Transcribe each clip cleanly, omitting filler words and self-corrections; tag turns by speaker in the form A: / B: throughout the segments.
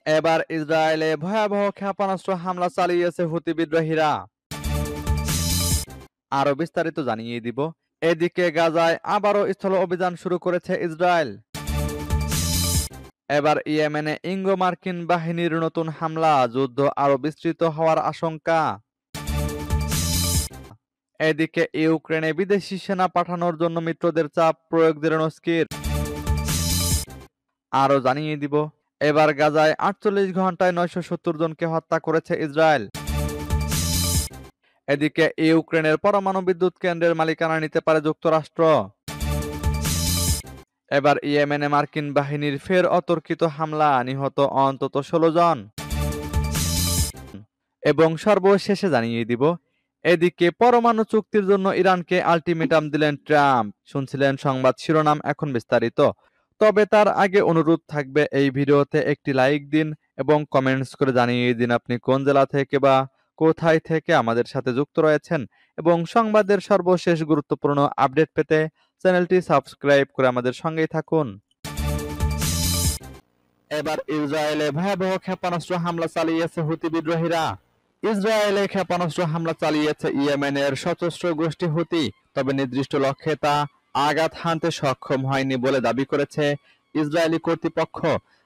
A: এবার ইসরায়েলে ভয়াবহ ক্ষেপণাস্ত্র হামলা চালিয়েছে হুতি বিদ্রোহীরা। আরো বিস্তারিত জানিয়ে দিব। এদিকে গাজায় আবারও স্থল অভিযান শুরু করেছে ইসরায়েল। এবার ইয়েমেনে ইঙ্গো মার্কিন বাহিনীর নতুন হামলা, যুদ্ধ আরো বিস্তৃত হওয়ার আশঙ্কা। এদিকে ইউক্রেনে বিদেশি সেনা পাঠানোর জন্য মিত্রদের চাপ প্রয়োগ জেলেনস্কির। আরো জানিয়ে দিব। এবার গাজায় ৪৮ ঘন্টায় ৯৭০ জনকে হত্যা করেছে ইসরায়েল। এদিকে ইউক্রেনের পরমাণু বিদ্যুৎ কেন্দ্রের মালিকানা নিতে পারে যুক্তরাষ্ট্র। এবার ইয়েমেনে মার্কিন বাহিনীর ফের অতর্কিত হামলা, নিহত অন্তত ১৬ জন। এবং সর্বশেষে জানিয়ে দিব। এদিকে পরমাণু চুক্তির জন্য ইরানকে আলটিমেটাম দিলেন ট্রাম্প। শুনছিলেন সংবাদ শিরোনাম, এখন বিস্তারিত। তবে তার আগে অনুরোধ থাকবে এই ভিডিওতে একটি লাইক দিন এবং কমেন্টস করে জানিয়ে দিন আপনি কোন জেলা থেকে বা কোথায় থেকে আমাদের সাথে যুক্ত রয়েছেন, এবং সংবাদের সর্বশেষ গুরুত্বপূর্ণ আপডেট পেতে চ্যানেলটি সাবস্ক্রাইব করে আমাদের সঙ্গেই থাকুন। এবার ইসরায়েলে ভয়াবহ ক্ষেপণাস্ত্র হামলা চালিয়েছে হুতি বিদ্রোহীরা। ইসরায়েলে ক্ষেপণাস্ত্র হামলা চালিয়েছে ইয়েমেনের সশস্ত্র গোষ্ঠী হুতি, তবে নির্দিষ্ট লক্ষ্যে তা আঘাত হানতে সক্ষম হয়নি বলে দাবি করেছে ইসরায়েলি কর্তৃপক্ষ।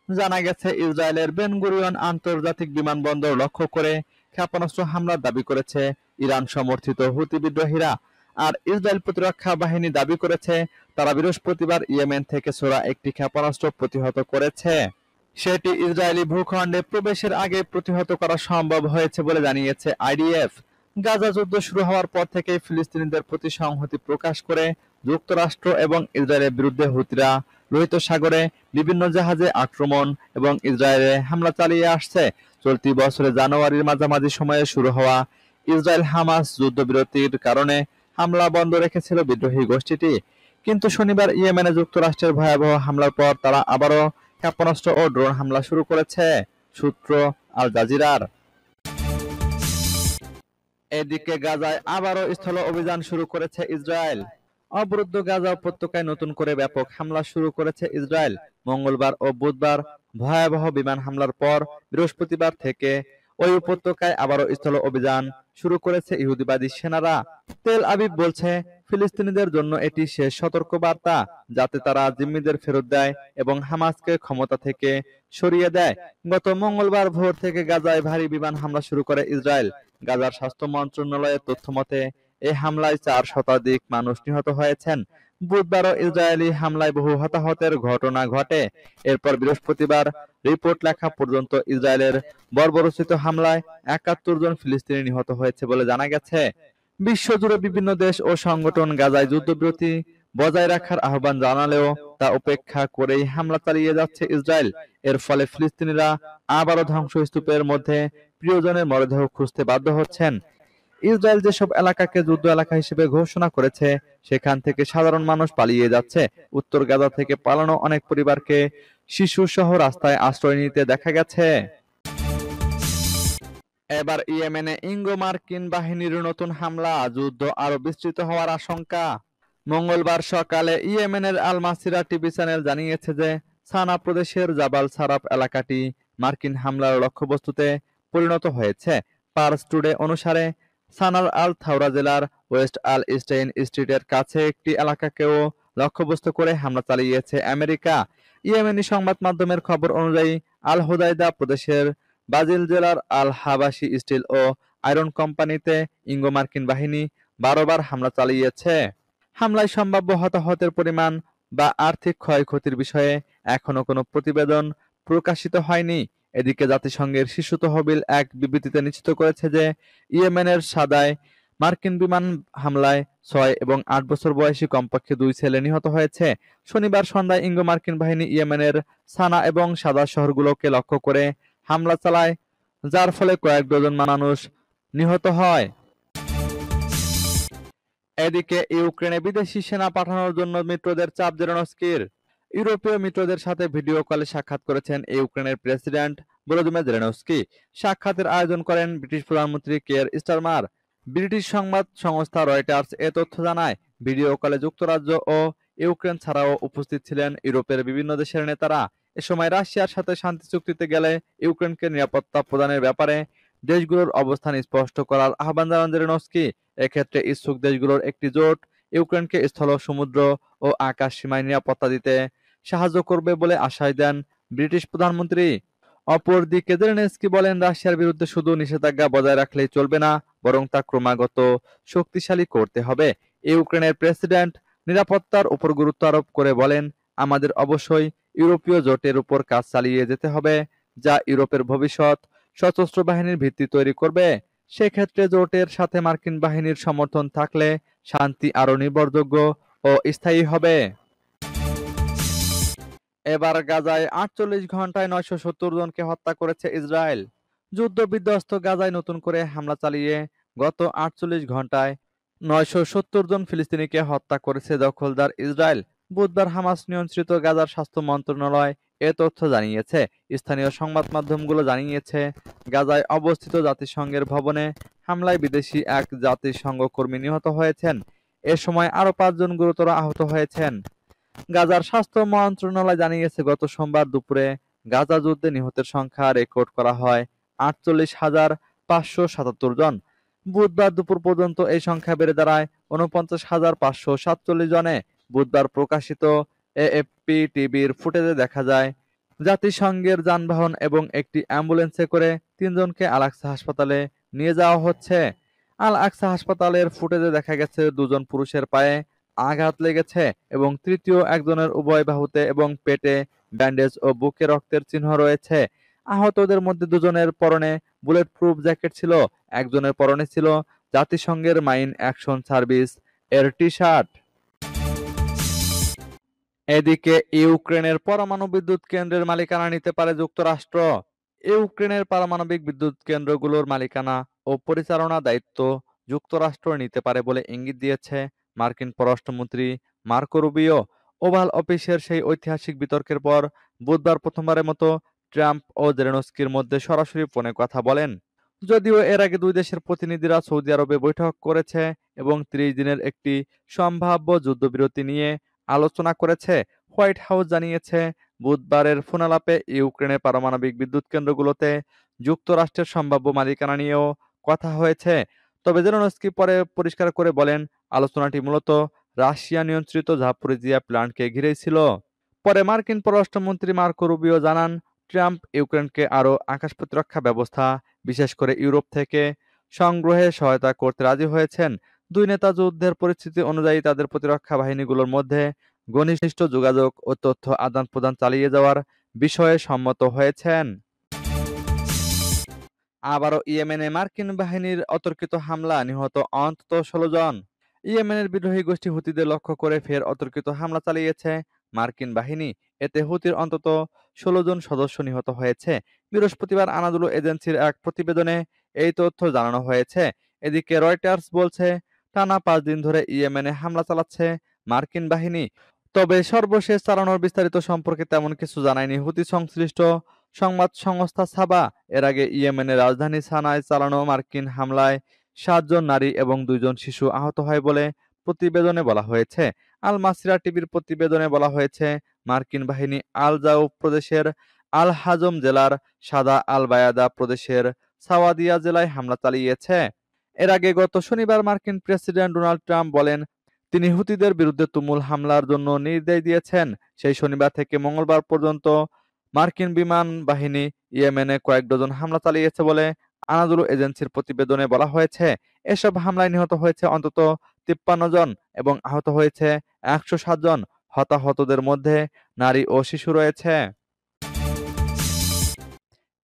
A: জানা গেছে, ইসরায়েলের বেন গুরিয়ন আন্তর্জাতিক বিমানবন্দর লক্ষ্য করে ক্ষেপণাস্ত্র হামলার দাবি করেছে ইরান সমর্থিত হুতি বিদ্রোহীরা। আর ইসরায়েল প্রতিরক্ষা বাহিনী দাবি করেছে তারা বৃহস্পতিবার ইয়েমেন থেকে ছোড়া একটি ক্ষেপণাস্ত্র প্রতিহত করেছে। সেটি ইসরায়েলি ভূখণ্ডে প্রবেশের আগে প্রতিহত করা সম্ভব হয়েছে বলে জানিয়েছে আইডিএফ। গাজা যুদ্ধ শুরু হওয়ার পর থেকে ফিলিস্তিনিদের প্রতি সংহতি প্রকাশ করে যুক্তরাষ্ট্র এবং ইসরায়েলের বিরুদ্ধে হুতিরা লোহিত সাগরে বিভিন্ন জাহাজে আক্রমণ এবং ইসরায়েলে হামলা চালিয়ে আসছে। চলতি বছরের জানুয়ারির মাঝামাঝি সময়ে শুরু হওয়া ইসরায়েল হামাস যুদ্ধবিরতির কারণে হামলা বন্ধ রেখেছিল বিদ্রোহী গোষ্ঠীটি, কিন্তু শনিবার ইয়েমেনে যুক্তরাষ্ট্রের ভয়াবহ হামলার পর তারা আবারও ক্ষেপণাস্ত্র ও ড্রোন হামলা শুরু করেছে। সূত্র আল জাজিরার। এদিকে গাজায় আবারও স্থল অভিযান শুরু করেছে ইসরায়েল। অবরুদ্ধ গাজা উপত্যকায় নতুন করে ব্যাপক হামলা শুরু করেছে ইসরায়েল। মঙ্গলবার ও বুধবার ভয়াবহ বিমান হামলার পর বৃহস্পতিবার থেকে ওই উপত্যকায় আবারও স্থল অভিযান শুরু করেছে ইহুদিবাদী সেনারা। তেল আবিব বলছে, ফিলিস্তিনিদের জন্য এটি শেষ সতর্কবার্তা, যাতে তারা জিম্মিদের ফেরত দেয় এবং হামাসকে ক্ষমতা থেকে সরিয়ে দেয়। গত মঙ্গলবার ভোর থেকে গাজায় ভারী বিমান হামলা শুরু করে ইসরায়েল। গাজার স্বাস্থ্য মন্ত্রণালয়ের তথ্য মতে এই হামলায় ৪ শতাধিক মানুষ নিহত হয়েছেন। বুধবারও ইসরায়েলি হামলায় বহু হতাহতের ঘটনা ঘটে। এরপর বৃহস্পতিবার রিপোর্ট লেখা পর্যন্ত ইসরায়েলের বর্বরোচিত হামলায় ৭১ জন ফিলিস্তিনি নিহত হয়েছে বলে জানা গেছে। বিশ্বজুড়ে বিভিন্ন দেশ ও সংগঠন গাজায় যুদ্ধবিরতি বজায় রাখার আহ্বান জানালেও তা উপেক্ষা করেই হামলা চালিয়ে যাচ্ছে ইসরায়েল। এর ফলে ফিলিস্তিনিরা আবারও ধ্বংসস্তূপের মধ্যে প্রিয়জনের মরদেহ খুঁজতে বাধ্য হচ্ছেন। ইসরায়েল যেসব এলাকাকে যুদ্ধ এলাকা হিসেবে ঘোষণা করেছে, সেখান থেকে সাধারণ মানুষ পালিয়ে যাচ্ছে। উত্তর গাজা থেকে পালানো অনেক পরিবারকে শিশু সহ রাস্তায় আশ্রয় নিতে দেখা গেছে। এবার ইয়েমেনে ইঙ্গো মার্কিন বাহিনীর নতুন হামলা, যুদ্ধ আরো বিস্তৃত হওয়ার আশঙ্কা। মঙ্গলবার সকালে ইয়েমেনের আল মাসিরা টিভি চ্যানেল জানিয়েছে যে সানা প্রদেশের জাবাল সারাফ এলাকাটি মার্কিন হামলার লক্ষ্যবস্তুতে পরিণত হয়েছে। পার্স টুডে অনুসারে সানার আল থাওরা জেলার ওয়েস্ট আল স্টেইন স্ট্রিটের কাছে একটি এলাকাকেও লক্ষ্যবস্তু করে হামলা চালিয়েছে আমেরিকা। ইয়েমেনি সংবাদ মাধ্যমের খবর অনুযায়ী আল হুদাইদা প্রদেশের বাজিল জেলার আল হাবাসি স্টিল ও আয়রন কোম্পানিতে ইঙ্গো মার্কিন বাহিনী ১২ বার হামলা চালিয়েছে। হামলায় সম্ভাব্য হতাহতের পরিমাণ বা আর্থিক ক্ষয়ক্ষতির বিষয়ে এখনো কোনো প্রতিবেদন প্রকাশিত হয়নি। এদিকে জাতিসংঘের শিশু তহবিল এক বিবৃতিতে নিশ্চিত করেছে যে ইয়েমেনের সাদায় মার্কিন বিমান হামলায় ৬ এবং ৮ বছর বয়সী কমপক্ষে ২ ছেলে নিহত হয়েছে। শনিবার সন্ধ্যায় ইঙ্গো মার্কিন বাহিনী ইয়েমেনের সানা এবং সাদা শহরগুলোকে লক্ষ্য করে হামলা চালায়, যার ফলে কয়েক ডজন মানুষ নিহত হয়। এদিকে ইউক্রেনে বিদেশি সেনা পাঠানোর জন্য মিত্রদের চাপ জেলেনস্কির। ইউরোপীয় মিত্রদের সাথে ভিডিও কলে সাক্ষাৎ করেছেন ইউক্রেনের প্রেসিডেন্ট ভলোদিমির জেলেনস্কি। সাক্ষাতের আয়োজন করেন ব্রিটিশ প্রধানমন্ত্রী কেয়ার স্টারমার। ব্রিটিশ সংবাদ সংস্থা রয়টার্স এ তথ্য জানায়। ভিডিও কলে যুক্তরাজ্য ও ইউক্রেন ছাড়াও উপস্থিত ছিলেন ইউরোপের বিভিন্ন দেশের নেতারা। এ সময় রাশিয়ার সাথে শান্তি চুক্তিতে গেলে ইউক্রেনকে নিরাপত্তা প্রদানের ব্যাপারে দেশগুলোর অবস্থান স্পষ্ট করার আহ্বান জানান জেলেনস্কি। এক্ষেত্রে ইচ্ছুক দেশগুলোর একটি জোট ইউক্রেনকে স্থল, সমুদ্র ও আকাশ সীমায় নিরাপত্তা দিতে সাহায্য করবে বলে আশ্বাস দেন ব্রিটিশ প্রধানমন্ত্রী। অপরদিকে জেলেনস্কি বলেন, রাশিয়ার বিরুদ্ধে শুধু নিষেধাজ্ঞা বজায় রাখলেই চলবে না, বরং তা ক্রমাগত শক্তিশালী করতে হবে। ইউক্রেনের প্রেসিডেন্ট নিরাপত্তার উপর গুরুত্ব আরোপ করে বলেন, আমাদের অবশ্যই ইউরোপীয় জোটের উপর কাজ চালিয়ে যেতে হবে, যা ইউরোপের ভবিষ্যৎ সশস্ত্র বাহিনীর ভিত্তি তৈরি করবে। সেক্ষেত্রে জোটের সাথে মার্কিন বাহিনীর সমর্থন থাকলে শান্তি আরও নির্ভরযোগ্য ও স্থায়ী হবে। এবার গাজায় ৪৮ ঘন্টায় ৯৭০ জনকে হত্যা করেছে ইসরায়েল। যুদ্ধবিধ্বস্ত গাজায় নতুন করে হামলা চালিয়ে গত ৪৮ ঘন্টায় ৯৭০ জন ফিলিস্তিনিকে হত্যা করেছে দখলদার ইসরায়েল। বুধবার হামাস নিয়ন্ত্রিত গাজার স্বাস্থ্য মন্ত্রণালয় এ তথ্য জানিয়েছে। স্থানীয় সংবাদ মাধ্যমগুলো জানিয়েছে, গাজায় অবস্থিত জাতিসংঘের ভবনে হামলায় বিদেশি এক জাতিসংঘ কর্মী নিহত হয়েছেন। এ সময় আরও ৫ জন গুরুতর আহত হয়েছেন। গাজার স্বাস্থ্য মন্ত্রণালয় জানিয়েছে, গত সোমবার দুপুরে গাজা যুদ্ধে নিহতের সংখ্যা রেকর্ড করা হয় ৪৮,৫৭৭ জন। বুধবার দুপুর পর্যন্ত এই সংখ্যা বেড়ে দাঁড়ায় ৪৯,৫৪৭ জনে। বুধবার প্রকাশিত এএফপি টিভির ফুটেজে দেখা যায়, জাতিসংঘের যানবাহন এবং একটি অ্যাম্বুলেন্সে করে ৩ জনকে আল আকসা হাসপাতালে নিয়ে যাওয়া হচ্ছে। আল আকসা হাসপাতালের ফুটেজে দেখা গেছে, ২ জন পুরুষের পায়ে আঘাত লেগেছে এবং তৃতীয় একজনের উভয় বাহুতে এবং পেটে ব্যান্ডেজ ও বুকে রক্তের চিহ্ন রয়েছে। আহতদের মধ্যে ২ জনের পরনে বুলেট প্রুফ জ্যাকেট ছিল, একজনের পরনে ছিল জাতিসংঘের মাইন অ্যাকশন সার্ভিস এর টি-শার্ট। এদিকে ইউক্রেনের পরমাণু বিদ্যুৎ কেন্দ্রের মালিকানা নিতে পারে যুক্তরাষ্ট্র। ইউক্রেনের পারমাণবিক বিদ্যুৎ কেন্দ্রগুলোর মালিকানা ও পরিচালনা দায়িত্ব যুক্তরাষ্ট্র নিতে পারে বলে ইঙ্গিত দিয়েছে মার্কিন পররাষ্ট্রমন্ত্রী মার্কো রুবিও। ওভাল অফিসের সেই ঐতিহাসিক বিতর্কের পর বুধবার প্রথমবারের মতো ট্রাম্প ও জেলেনস্কির মধ্যে সরাসরি ফোনে কথা বলেন। যদিও এর আগে দুই দেশের প্রতিনিধিরা সৌদি আরবে বৈঠক করেছে এবং ৩০ দিনের একটি সম্ভাব্য যুদ্ধবিরতি নিয়ে আলোচনা করেছে। হোয়াইট হাউস জানিয়েছে, বুধবারের ফোনালাপে ইউক্রেনের পারমাণবিক বিদ্যুৎ কেন্দ্রগুলোতে যুক্তরাষ্ট্রের সম্ভাব্য মালিকানা নিয়েও কথা হয়েছে। তবে জেলেনস্কি পরে পরিষ্কার করে বলেন, আলোচনাটি মূলত রাশিয়া নিয়ন্ত্রিত জাপোরিজিয়া প্ল্যান্টকে ঘিরেই ছিল। পরে মার্কিন পররাষ্ট্রমন্ত্রী মার্কো রুবিও জানান, ট্রাম্প ইউক্রেনকে আরও আকাশ প্রতিরক্ষা ব্যবস্থা, বিশেষ করে ইউরোপ থেকে সংগ্রহে সহায়তা করতে রাজি হয়েছেন। দুই নেতা যুদ্ধের পরিস্থিতি অনুযায়ী তাদের প্রতিরক্ষা বাহিনীগুলোর মধ্যে ঘনিষ্ঠ যোগাযোগ ও তথ্য আদান-প্রদান চালিয়ে যাওয়ার বিষয়ে সম্মত হয়েছেন। আবারও ইয়েমেনে মার্কিন বাহিনীর অতর্কিত হামলা, নিহত অন্তত ১৬ জন। ইয়েমেনের বিদ্রোহী গোষ্ঠী হুতিদের লক্ষ্য করে ফের অতর্কিত হামলা চালিয়েছে মার্কিন বাহিনী। এতে হুতির অন্তত ১৬ জন সদস্য নিহত হয়েছে। বৃহস্পতিবার আনাদুলু এজেন্সির এক প্রতিবেদনে এই তথ্য জানানো হয়েছে। এদিকে রয়টার্স বলছে, টানা ৫ দিন ধরে ইয়েমেনে হামলা চালাচ্ছে মার্কিন বাহিনী। তবে সর্বশেষ চালানোর বিস্তারিত সম্পর্কে তেমন কিছু জানায়নি হুতি সংশ্লিষ্ট সংবাদ সংস্থা সাবা। এর আগে ইয়েমেনের রাজধানী সানায় চালানো মার্কিন হামলায় ৭ জন নারী এবং ২ জন শিশু আহত হয় বলে প্রতিবেদনে বলা হয়েছে। আল মাসিরা টিভির প্রতিবেদনে বলা হয়েছে, মার্কিন বাহিনী আল জাউফ প্রদেশের আল হাজম জেলার সাদা আল বায়াদা প্রদেশের সাওয়াদিয়া জেলায় হামলা চালিয়েছে। এর আগে গত শনিবার মার্কিন প্রেসিডেন্ট ডোনাল্ড ট্রাম্প বলেন, তিনি হুতিদের বিরুদ্ধে তুমুল হামলার জন্য নির্দেশ দিয়েছেন। সেই শনিবার থেকে মঙ্গলবার পর্যন্ত মার্কিন বিমান বাহিনী ইয়েমেনে কয়েক ডজন হামলা চালিয়েছে বলে আনাদুলু এজেন্সির প্রতিবেদনে বলা হয়েছে। এসব হামলায় নিহত হয়েছে অন্তত ৫৩ জন এবং আহত হয়েছে ১০৭ জন। হতাহতদের মধ্যে নারী ও শিশু রয়েছে।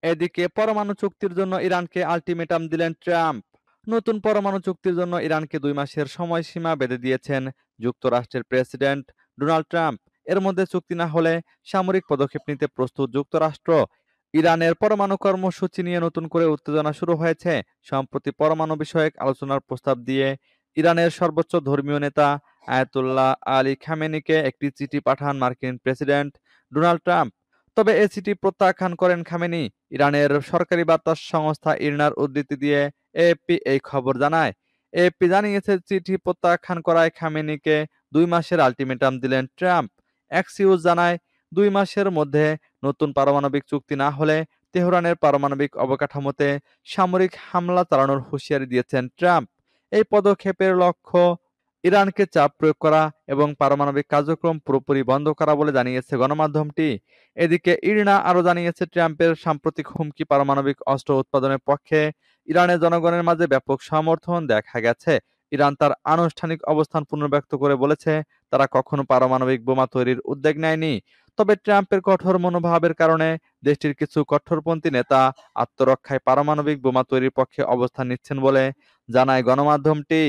A: এদিকে পরমাণু চুক্তির জন্য ইরানকে আলটিমেটাম দিলেন ট্রাম্প। নতুন পরমাণু চুক্তির জন্য ইরানকে ২ মাসের সময়সীমা বেঁধে দিয়েছেন যুক্তরাষ্ট্রের প্রেসিডেন্ট ডোনাল্ড ট্রাম্প। এর মধ্যে চুক্তি না হলে সামরিক পদক্ষেপ নিতে প্রস্তুত যুক্তরাষ্ট্র। ইরানের পরমাণু কর্মসূচি নিয়ে নতুন করে উত্তেজনা শুরু হয়েছে। সম্প্রতি পরমাণু বিষয়ক আলোচনার প্রস্তাব দিয়ে ইরানের সর্বোচ্চ ধর্মীয় নেতা আয়াতুল্লাহ আলী খামেনিকে একটি চিঠি পাঠান মার্কিন প্রেসিডেন্ট ডোনাল্ড ট্রাম্প। তবে এ চিঠি প্রত্যাখ্যান করেন খামেনি। ইরানের সরকারি বার্তা সংস্থা ইরনার উদ্ধৃতি দিয়ে এএফপি এই খবর জানায়। এএফপি জানিয়েছে, চিঠি প্রত্যাখ্যান করায় খামেনিকে ২ মাসের আলটিমেটাম দিলেন ট্রাম্প। এক্সিউজ জানায়, 2 মাসের মধ্যে নতুন পারমাণবিক চুক্তি না হলে তেহরানের পারমাণবিক অবকাঠামোতে সামরিক হামলা চালানোর হুঁশিয়ারি দিয়েছেন ট্রাম্প। এই পদক্ষেপের লক্ষ্য ইরানকে চাপ প্রয়োগ করা এবং পারমাণবিক কার্যক্রম পুরোপুরি বন্ধ করা বলে জানিয়েছে গণমাধ্যমটি। এদিকে ইরিনা আরও জানিয়েছে, ট্রাম্পের সাম্প্রতিক হুমকি পারমাণবিক অস্ত্র উৎপাদনের পক্ষে ইরানের জনগণের মাঝে ব্যাপক সমর্থন দেখা গেছে। ইরান তার আনুষ্ঠানিক অবস্থান পুনর্ব্যক্ত করে বলেছে, তারা কখনো পারমাণবিক বোমা তৈরির উদ্যোগ নেয়নি। তবে ট্রাম্পের কঠোর মনোভাবের কারণে দেশটির কিছু কট্টরপন্থী নেতা আত্মরক্ষায় পারমাণবিক বোমা তৈরির পক্ষে অবস্থান নিচ্ছেন বলে জানায় গণমাধ্যমটি।